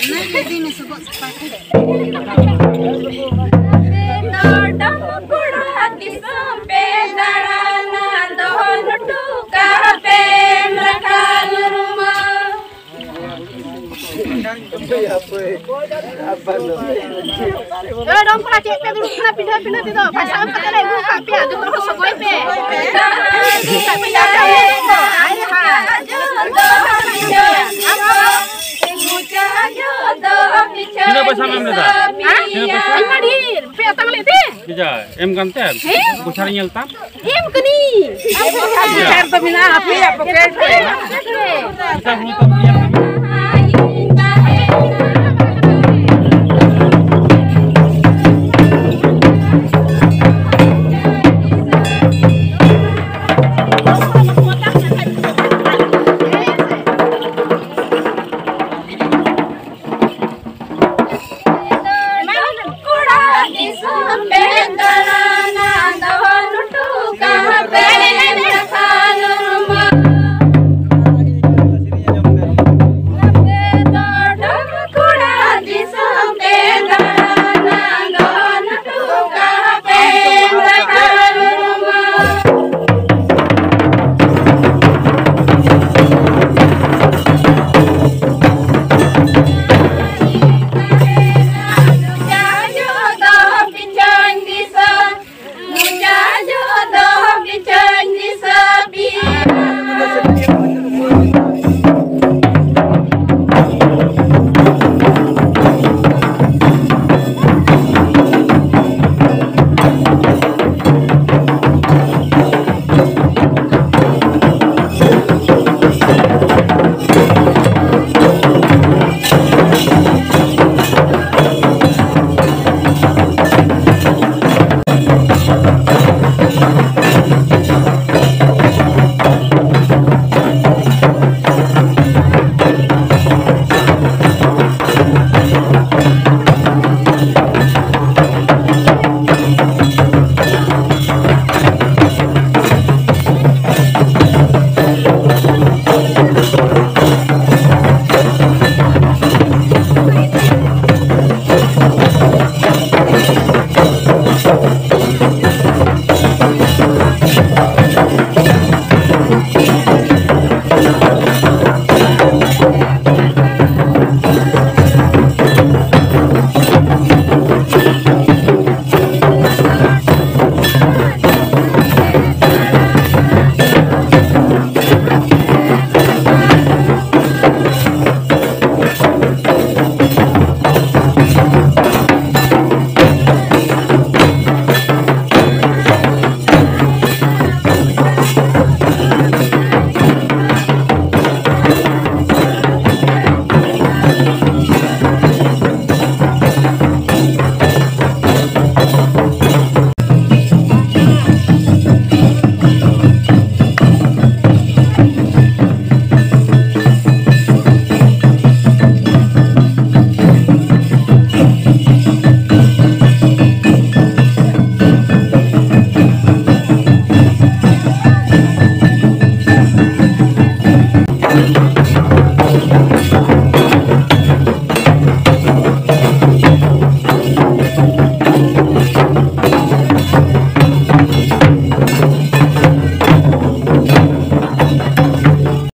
Dong pernah cek pe dulu pernah pindah-pindah itu. Pasal pakai lego kape itu terus sokoi pe. Tak pindah pe. Ayo ha. Sino pasang em dah? Sino pasang? Ini hadir. Pe atang lete. Bija, em kanten. Kucari nyeltam. Em keni. Share to mina api apa pe. Kita belum tahu dia.